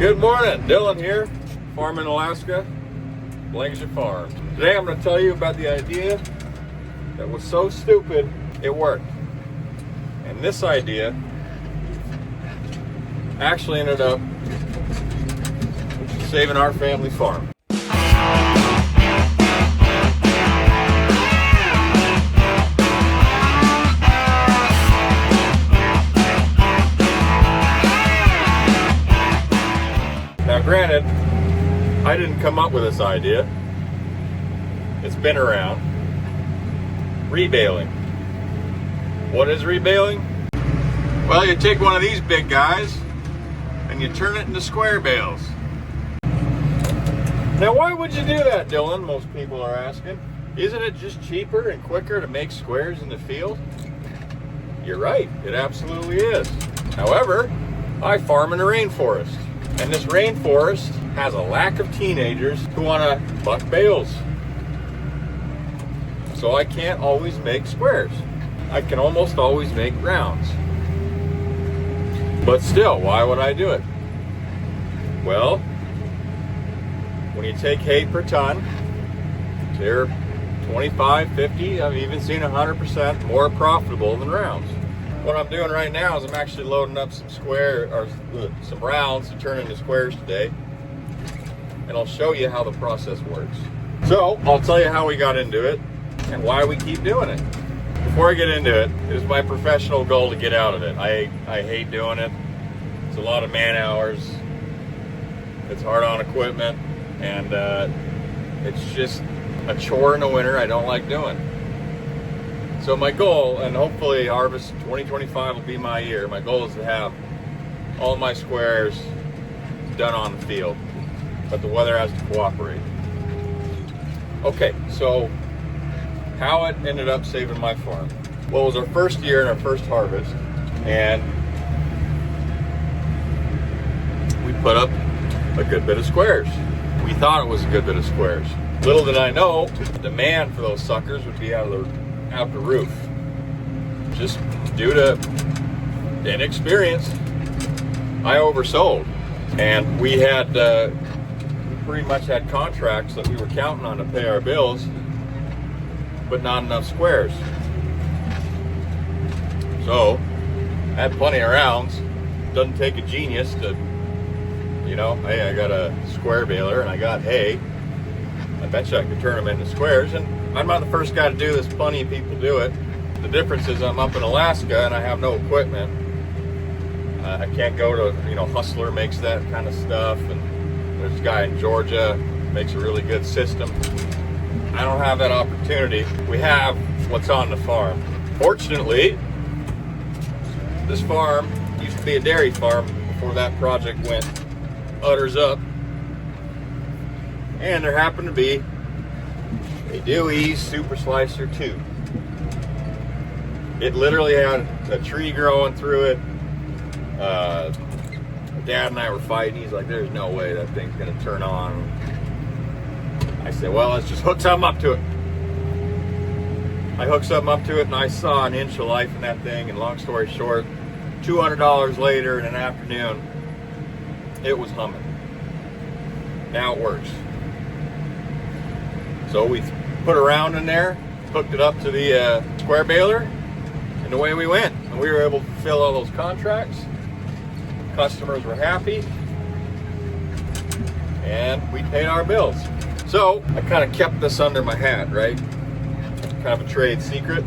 Good morning, Dylan here, farm in Alaska, Blanksha Farm. Today I'm going to tell you about the idea that was so stupid it worked. And this idea actually ended up saving our family farm. Now granted, I didn't come up with this idea. It's been around. Rebaling. What is rebaling? Well, you take one of these big guys and you turn it into square bales. Now why would you do that, Dylan? Most people are asking. Isn't it just cheaper and quicker to make squares in the field? You're right, it absolutely is. However, I farm in a rainforest. And this rainforest has a lack of teenagers who want to buck bales. So I can't always make squares. I can almost always make rounds. But still, why would I do it? Well, when you take hay per ton, they're 25, 50, I've even seen 100% more profitable than rounds. What I'm doing right now is I'm actually loading up some rounds to turn into squares today, and I'll show you how the process works. So I'll tell you how we got into it and why we keep doing it. Before I get into it, it is my professional goal to get out of it. I hate doing it. It's a lot of man hours. It's hard on equipment, and it's just a chore in the winter I don't like doing. So my goal, and hopefully harvest 2025 will be my year, my goal is to have all my squares done on the field, but the weather has to cooperate. Okay, so how it ended up saving my farm. Well, it was our first year and our first harvest, and we put up a good bit of squares. We thought it was a good bit of squares. Little did I know, the demand for those suckers would be out the roof, just due to inexperience. I oversold, and we pretty much had contracts that we were counting on to pay our bills, but not enough squares. So I had plenty of rounds. Doesn't take a genius to, hey, I got a square baler and I got hay. I bet you I could turn them into squares, and I'm not the first guy to do this. Plenty of people do it. The difference is I'm up in Alaska and I have no equipment. I can't go to, Hustler makes that kind of stuff, and there's a guy in Georgia makes a really good system. I don't have that opportunity. We have what's on the farm. Fortunately, this farm used to be a dairy farm before that project went utters up. And there happened to be a Dewey's Super Slicer 2. It literally had a tree growing through it. Dad and I were fighting. He's like, there's no way that thing's gonna turn on. I said, well, let's just hook something up to it. I hooked something up to it, and I saw an inch of life in that thing, and long story short, $200 later in an afternoon, it was humming. Now it works. So we put a round in there, hooked it up to the square baler, and away we went. And we were able to fulfill all those contracts. Customers were happy, and we paid our bills. So I kind of kept this under my hat, right? Kind of a trade secret.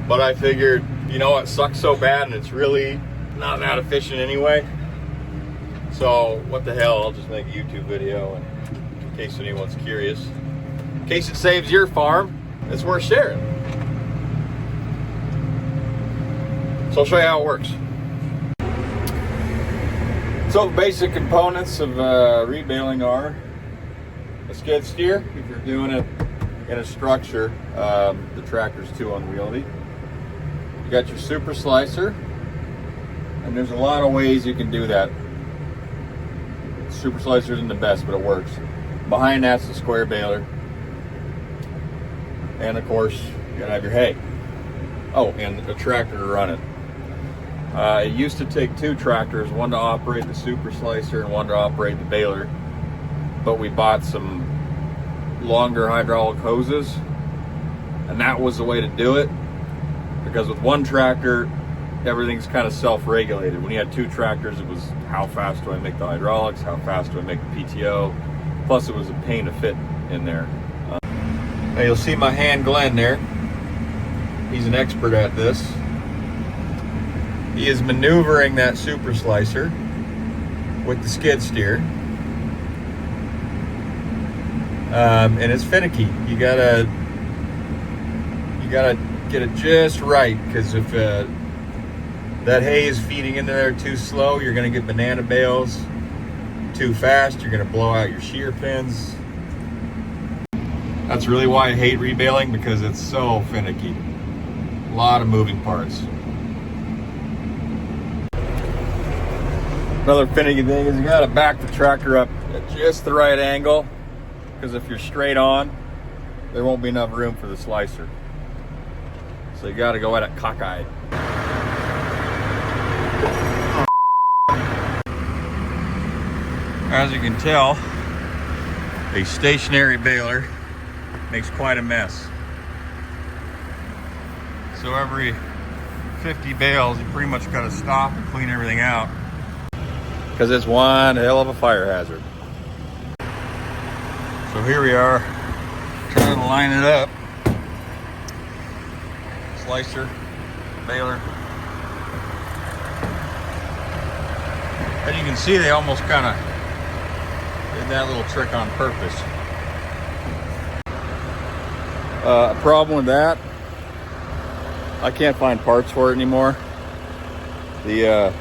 But I figured, it sucks so bad and it's really not that efficient anyway. So what the hell, I'll just make a YouTube video, and in case anyone's curious. In case it saves your farm, it's worth sharing. So I'll show you how it works. So the basic components of rebaling are a skid steer, if you're doing it in a structure. The tractor's too unwieldy. You got your super slicer, and there's a lot of ways you can do that. Super slicer isn't the best, but it works. Behind that's the square baler, and of course you gotta have your hay. Oh, and a tractor to run it. It used to take 2 tractors, one to operate the super slicer and one to operate the baler. But we bought some longer hydraulic hoses, and that was the way to do it. Because with one tractor, everything's kind of self-regulated. When you had 2 tractors, it was how fast do I make the hydraulics, how fast do I make the PTO. Plus it was a pain to fit in there. Now you'll see my hand Glenn there. He's an expert at this. He is maneuvering that super slicer with the skid steer. And it's finicky. You gotta get it just right, because if that hay is feeding into there too slow, you're gonna get banana bales. Too fast, you're gonna blow out your shear pins. That's really why I hate rebaling, because it's so finicky. A lot of moving parts. Another finicky thing is you gotta back the tractor up at just the right angle, because if you're straight on, there won't be enough room for the slicer. So you gotta go at it cockeyed. As you can tell, a stationary baler makes quite a mess. So every 50 bales, you pretty much gotta stop and clean everything out, because it's one hell of a fire hazard. So here we are, trying to line it up. Slicer, baler. As you can see, they almost kind of did that little trick on purpose. A problem with that, I can't find parts for it anymore. The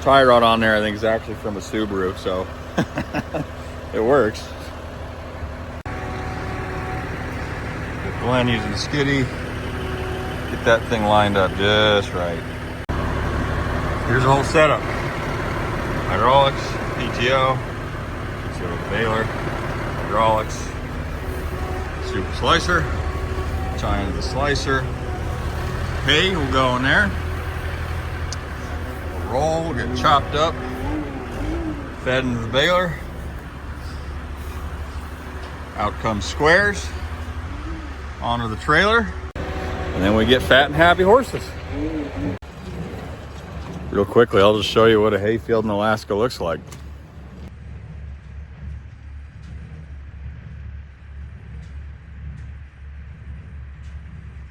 tie rod on there, I think, is actually from a Subaru, so it works. Glenn using the skiddy, get that thing lined up just right. Here's the whole setup: hydraulics, PTO, baler, hydraulics, super slicer, tie into the slicer. Hay will go in there. We'll roll, we'll get chopped up, fed into the baler. Out comes squares onto the trailer, and then we get fat and happy horses. Real quickly, I'll just show you what a hayfield in Alaska looks like.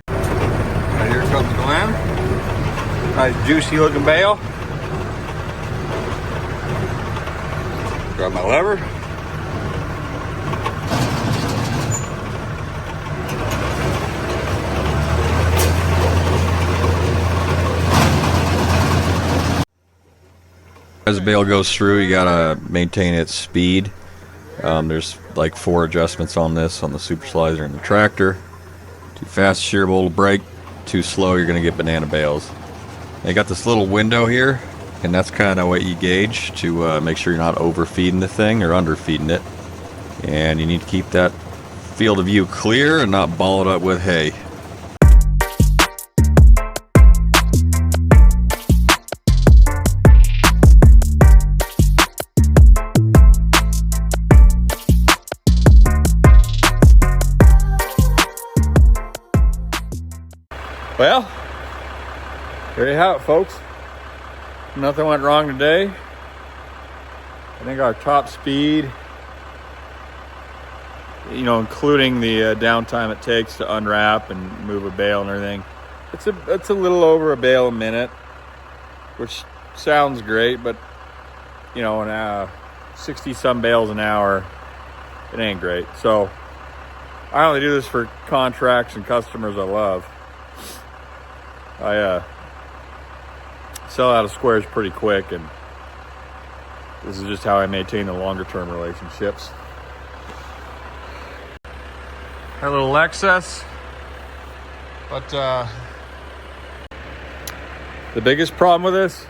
Right, here comes Glenn. Nice juicy looking bale. Grab my lever. As the bale goes through, you gotta maintain its speed. There's like 4 adjustments on this, on the super slicer and the tractor. Too fast, shear bowl will break. Too slow, you're gonna get banana bales. And you got this little window here, and that's kind of what you gauge to make sure you're not overfeeding the thing or underfeeding it. And you need to keep that field of view clear and not ball it up with hay. Well, there you have it, folks. Nothing went wrong today. I think our top speed, you know, including the downtime it takes to unwrap and move a bale and everything, it's a little over a bale a minute, which sounds great, but you know, 60 some bales an hour, it ain't great. So I only do this for contracts and customers I love. I sell out of squares pretty quick, and this is just how I maintain the longer term relationships. A little excess, but the biggest problem with this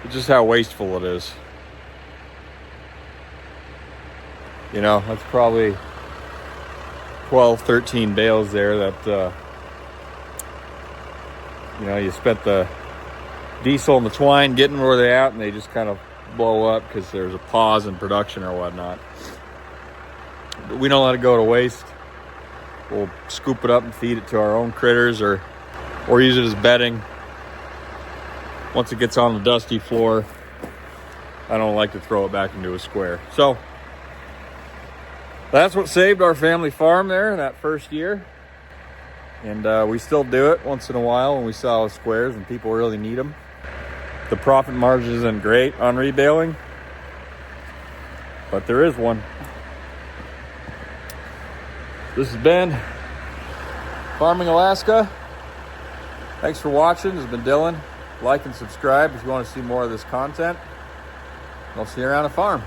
is just how wasteful it is. You know, that's probably 12, 13 bales there that you know, you spent the diesel and the twine getting where they're at, and they just kind of blow up because there's a pause in production or whatnot. But we don't let it go to waste. We'll scoop it up and feed it to our own critters, or use it as bedding. Once it gets on the dusty floor, I don't like to throw it back into a square. So that's what saved our family farm there that first year. And we still do it once in a while when we sell squares and people really need them. The profit margin isn't great on rebaling, but there is one. This has been Farming Alaska. Thanks for watching. This has been Dylan. Like and subscribe if you want to see more of this content. I'll see you around the farm.